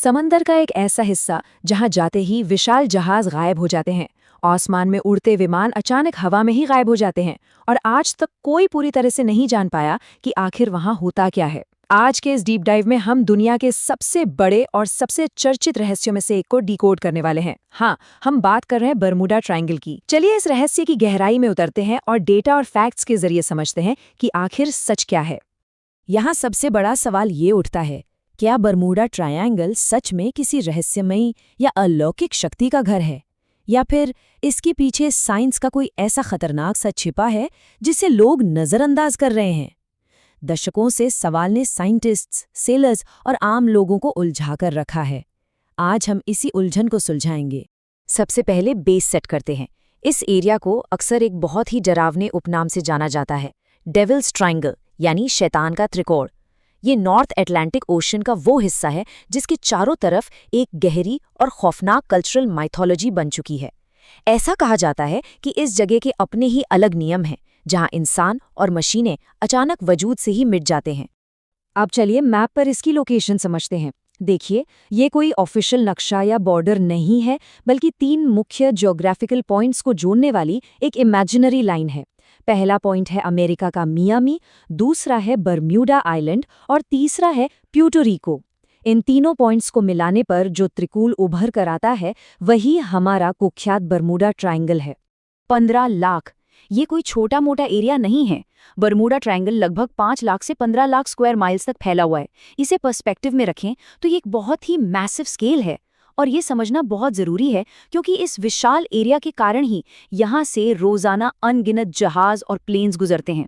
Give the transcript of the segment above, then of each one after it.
समंदर का एक ऐसा हिस्सा जहां जाते ही विशाल जहाज गायब हो जाते हैं। आसमान में उड़ते विमान अचानक हवा में ही गायब हो जाते हैं और आज तक कोई पूरी तरह से नहीं जान पाया कि आखिर वहां होता क्या है। आज के इस डीप डाइव में हम दुनिया के सबसे बड़े और सबसे चर्चित रहस्यों में से एक को डिकोड करने वाले हैं। हाँ, हम बात कर रहे हैं बरमूडा ट्रायंगल की। चलिए इस रहस्य की गहराई में उतरते हैं और डेटा और फैक्ट्स के जरिए समझते हैं कि आखिर सच क्या है। यहाँ सबसे बड़ा सवाल ये उठता है, क्या बरमूडा ट्रायंगल सच में किसी रहस्यमयी या अलौकिक शक्ति का घर है, या फिर इसके पीछे साइंस का कोई ऐसा खतरनाक सच छिपा है जिसे लोग नज़रअंदाज कर रहे हैं। दशकों से सवाल ने साइंटिस्ट्स, सेलर्स और आम लोगों को उलझा कर रखा है। आज हम इसी उलझन को सुलझाएंगे। सबसे पहले बेस सेट करते हैं। इस एरिया को अक्सर एक बहुत ही डरावने उपनाम से जाना जाता है, डेविल्स ट्रायंगल, यानी शैतान का त्रिकोण। ये नॉर्थ अटलांटिक ओशन का वो हिस्सा है जिसके चारों तरफ एक गहरी और खौफनाक कल्चरल माइथोलॉजी बन चुकी है। ऐसा कहा जाता है कि इस जगह के अपने ही अलग नियम हैं, जहां इंसान और मशीनें अचानक वजूद से ही मिट जाते हैं। अब चलिए मैप पर इसकी लोकेशन समझते हैं। देखिए, ये कोई ऑफिशियल नक्शा या बॉर्डर नहीं है, बल्कि 3 मुख्य ज्योग्राफिकल पॉइंट्स को जोड़ने वाली एक इमेजिनरी लाइन है। पहला पॉइंट है अमेरिका का मियामी, दूसरा है बरम्यूडा आइलैंड और तीसरा है प्यूर्टो रिको। इन तीनों पॉइंट्स को मिलाने पर जो त्रिकोण उभर कर आता है, वही हमारा कुख्यात बरमूडा ट्रायंगल है। 15 लाख, ये कोई छोटा मोटा एरिया नहीं है। बरमूडा ट्रायंगल लगभग 5 लाख से 15 लाख स्क्वायर माइल्स तक फैला हुआ है। इसे पर्सपेक्टिव में रखें तो ये एक बहुत ही मैसिव स्केल है, और ये समझना बहुत ज़रूरी है क्योंकि इस विशाल एरिया के कारण ही यहाँ से रोज़ाना अनगिनत जहाज और प्लेन्स गुजरते हैं।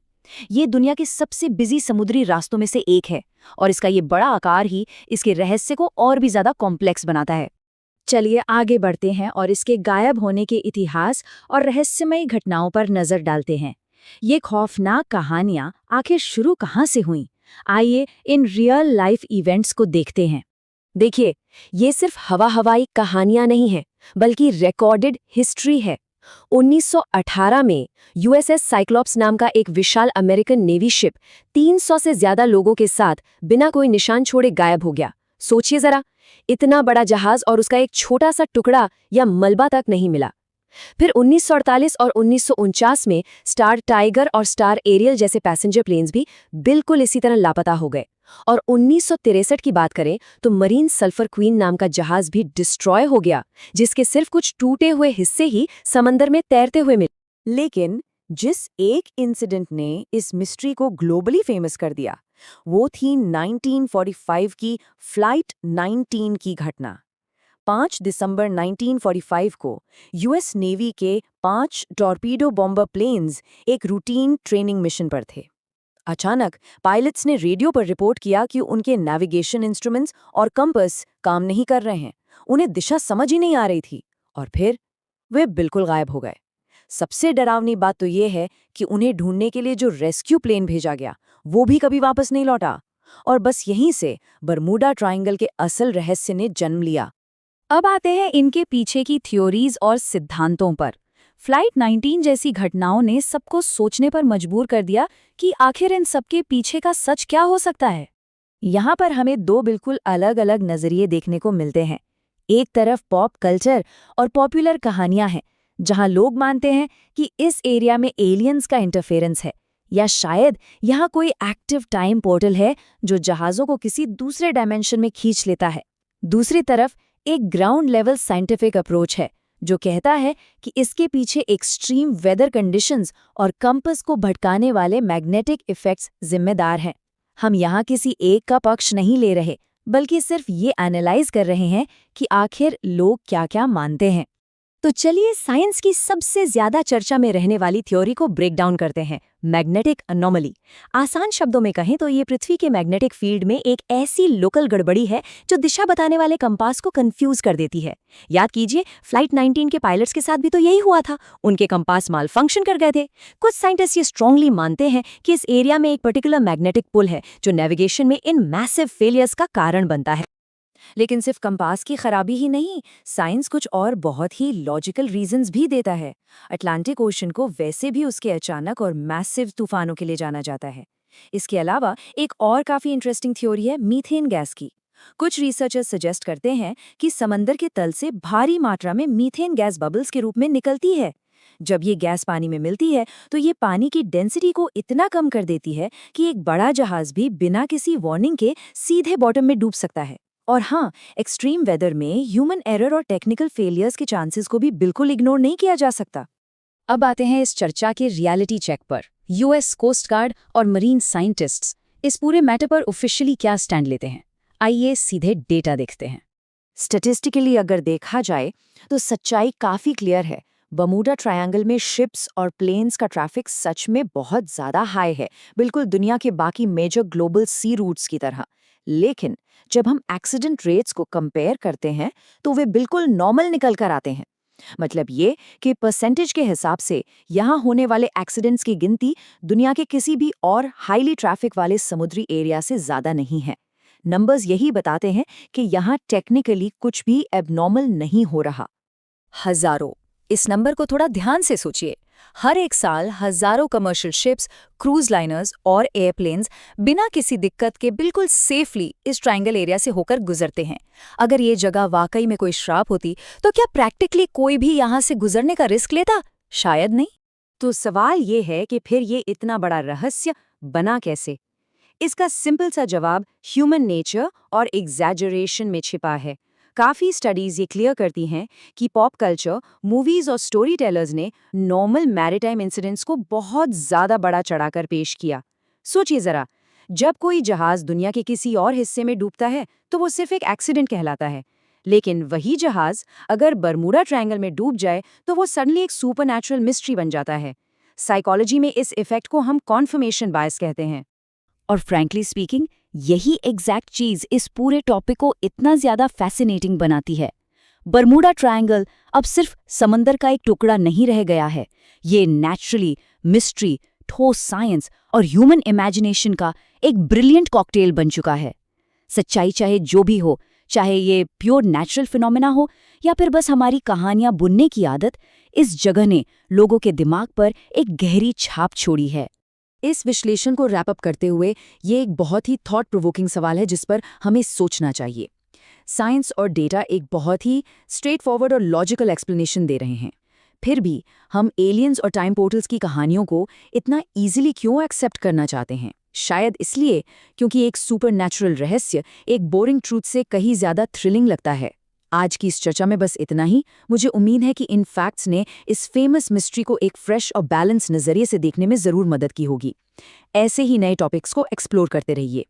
ये दुनिया के सबसे बिजी समुद्री रास्तों में से एक है, और इसका ये बड़ा आकार ही इसके रहस्य को और भी ज़्यादा कॉम्प्लेक्स बनाता है। चलिए आगे बढ़ते हैं और इसके गायब होने के इतिहास और रहस्यमयी घटनाओं पर नजर डालते हैं। ये खौफनाक कहानियां आखिर शुरू कहाँ से हुईं? आइए इन रियल लाइफ इवेंट्स को देखते हैं। देखिए, ये सिर्फ हवाई कहानियां नहीं हैं, बल्कि रिकॉर्डेड हिस्ट्री है। 1918 में यूएसएस साइक्लोप्स नाम का एक विशाल अमेरिकन नेवी शिप 300 से ज्यादा लोगों के साथ बिना कोई निशान छोड़े गायब हो गया। सोचिए जरा, इतना बड़ा जहाज और उसका एक छोटा सा टुकड़ा या मलबा तक नहीं मिला। फिर 1948 और 1949 में स्टार टाइगर और स्टार एरियल जैसे पैसेंजर प्लेन्स भी बिल्कुल इसी तरह लापता हो गए। और 1963 की बात करें तो मरीन सल्फर क्वीन नाम का जहाज भी डिस्ट्रॉय हो गया, जिसके सिर्फ कुछ टूटे हुए हिस्से ही समंदर में तैरते हुए मिले। लेकिन जिस एक इंसिडेंट ने इस मिस्ट्री को ग्लोबली फेमस कर दिया, वो थी 1945 की फ्लाइट 19 की घटना। 5 दिसंबर 1945 को यूएस नेवी के 5 टॉर्पीडो बॉम्बर प्लेन्स एक रूटीन ट्रेनिंग मिशन पर थे। अचानक पायलट्स ने रेडियो पर रिपोर्ट किया कि उनके नेविगेशन इंस्ट्रूमेंट्स और कंपास काम नहीं कर रहे हैं। उन्हें दिशा समझ ही नहीं आ रही थी, और फिर वे बिल्कुल गायब हो गए। सबसे डरावनी बात तो ये है कि उन्हें ढूंढने के लिए जो रेस्क्यू प्लेन भेजा गया, वो भी कभी वापस नहीं लौटा। और बस यहीं से बरमूडा ट्रायंगल के असल रहस्य ने जन्म लिया। अब आते हैं इनके पीछे की थ्योरीज और सिद्धांतों पर। फ्लाइट 19 जैसी घटनाओं ने सबको सोचने पर मजबूर कर दिया कि आखिर इन सबके पीछे का सच क्या हो सकता है। यहाँ पर हमें 2 बिल्कुल अलग अलग नजरिए देखने को मिलते हैं। एक तरफ पॉप कल्चर और पॉपुलर कहानियां हैं, जहां लोग मानते हैं कि इस एरिया में एलियंस का इंटरफेरेंस है, या शायद यहाँ कोई एक्टिव टाइम पोर्टल है जो जहाज़ों को किसी दूसरे डायमेंशन में खींच लेता है। दूसरी तरफ एक ग्राउंड लेवल साइंटिफिक अप्रोच है जो कहता है कि इसके पीछे एक्सट्रीम वेदर कंडीशंस और कंपास को भटकाने वाले मैग्नेटिक इफेक्ट्स जिम्मेदार हैं। हम यहाँ किसी एक का पक्ष नहीं ले रहे, बल्कि सिर्फ ये एनालाइज कर रहे हैं कि आखिर लोग क्या-क्या मानते हैं। तो चलिए साइंस की सबसे ज्यादा चर्चा में रहने वाली थ्योरी को ब्रेक डाउन करते हैं, मैग्नेटिक अनोमली। आसान शब्दों में कहें तो ये पृथ्वी के मैग्नेटिक फील्ड में एक ऐसी लोकल गड़बड़ी है जो दिशा बताने वाले कंपास को कंफ्यूज कर देती है। याद कीजिए, फ्लाइट 19 के पायलट्स के साथ भी तो यही हुआ था। उनके कंपास माल फंक्शन कर गए थे। कुछ साइंटिस्ट ये स्ट्रांगली मानते हैं कि इस एरिया में एक पर्टिकुलर मैग्नेटिक पुल है जो नेविगेशन में इन मैसिव फेलियर्स का कारण बनता है। लेकिन सिर्फ कंपास की खराबी ही नहीं, साइंस कुछ और बहुत ही लॉजिकल रीजंस भी देता है। अटलांटिक ओशन को वैसे भी उसके अचानक और मैसिव तूफानों के लिए जाना जाता है। इसके अलावा एक और काफी इंटरेस्टिंग थ्योरी है मीथेन गैस की। कुछ रिसर्चर्स सजेस्ट करते हैं कि समंदर के तल से भारी मात्रा में मीथेन गैस बबल्स के रूप में निकलती है। जब ये गैस पानी में मिलती है तो ये पानी की डेंसिटी को इतना कम कर देती है कि एक बड़ा जहाज भी बिना किसी वार्निंग के सीधे बॉटम में डूब सकता है। और हाँ, एक्सट्रीम वेदर में ह्यूमन एरर और टेक्निकल फेलियर्स के चांसेस को भी बिल्कुल इग्नोर नहीं किया जा सकता। अब आते हैं इस चर्चा के रियलिटी चेक पर। यूएस कोस्ट गार्ड और मरीन साइंटिस्ट्स इस पूरे मैटर पर ऑफिशियली क्या स्टैंड लेते हैं? आइए सीधे डेटा देखते हैं। स्टैटिस्टिकली अगर देखा जाए तो सच्चाई काफी क्लियर है। बर्मुडा ट्रायंगल में शिप्स और प्लेन्स का ट्रैफिक सच में बहुत ज्यादा हाई है, बिल्कुल दुनिया के बाकी मेजर ग्लोबल सी रूट्स की तरह। लेकिन जब हम एक्सीडेंट रेट्स को कंपेयर करते हैं तो वे बिल्कुल नॉर्मल निकल कर आते हैं। मतलब ये कि परसेंटेज के हिसाब से यहाँ होने वाले एक्सीडेंट्स की गिनती दुनिया के किसी भी और हाईली ट्रैफिक वाले समुद्री एरिया से ज्यादा नहीं है। नंबर्स यही बताते हैं कि यहाँ टेक्निकली कुछ भी एबनॉर्मल नहीं हो रहा। हजारों, इस नंबर को थोड़ा ध्यान से सोचिए। हर एक साल हजारों कमर्शियल शिप्स, क्रूज लाइनर्स और एयरप्लेन्स बिना किसी दिक्कत के बिल्कुल सेफली इस ट्रायंगल एरिया से होकर गुजरते हैं। अगर ये जगह वाकई में कोई श्राप होती तो क्या प्रैक्टिकली कोई भी यहाँ से गुजरने का रिस्क लेता? शायद नहीं। तो सवाल ये है कि फिर ये इतना बड़ा रहस्य बना कैसे? इसका सिंपल सा जवाब ह्यूमन नेचर और एग्जैजरेशन में छिपा है। काफ़ी स्टडीज़ ये क्लियर करती हैं कि पॉप कल्चर, मूवीज़ और स्टोरी टेलर्स ने नॉर्मल मैरिटाइम इंसिडेंट्स को बहुत ज़्यादा बड़ा चढ़ाकर पेश किया। सोचिए ज़रा, जब कोई जहाज़ दुनिया के किसी और हिस्से में डूबता है तो वो सिर्फ एक एक्सीडेंट कहलाता है। लेकिन वही जहाज़ अगर बर्मुडा ट्रायंगल में डूब जाए तो वो सडनली एक सुपरनैचुरल मिस्ट्री बन जाता है। साइकोलॉजी में इस इफेक्ट को हम कॉन्फर्मेशन बायस कहते हैं। और फ्रैंकली स्पीकिंग, यही एग्जैक्ट चीज इस पूरे टॉपिक को इतना ज्यादा फैसिनेटिंग बनाती है। बर्मुडा ट्रायंगल अब सिर्फ समंदर का एक टुकड़ा नहीं रह गया है, ये नेचुरली मिस्ट्री, ठोस साइंस और ह्यूमन इमेजिनेशन का एक ब्रिलियंट कॉकटेल बन चुका है। सच्चाई चाहे जो भी हो, चाहे ये प्योर नेचुरल फिनोमेना हो या फिर बस हमारी कहानियां बुनने की आदत, इस जगह ने लोगों के दिमाग पर एक गहरी छाप छोड़ी है। इस विश्लेषण को रैप अप करते हुए ये एक बहुत ही थॉट प्रोवोकिंग सवाल है जिस पर हमें सोचना चाहिए। साइंस और डेटा एक बहुत ही स्ट्रेट फॉरवर्ड और लॉजिकल एक्सप्लेनेशन दे रहे हैं, फिर भी हम एलियंस और टाइम पोर्टल्स की कहानियों को इतना इजीली क्यों एक्सेप्ट करना चाहते हैं? शायद इसलिए क्योंकि एक सुपरनैचुरल रहस्य एक बोरिंग ट्रूथ से कहीं ज्यादा थ्रिलिंग लगता है। आज की इस चर्चा में बस इतना ही। मुझे उम्मीद है कि इन फैक्ट्स ने इस फेमस मिस्ट्री को एक फ्रेश और बैलेंस नजरिए से देखने में जरूर मदद की होगी। ऐसे ही नए टॉपिक्स को एक्सप्लोर करते रहिए।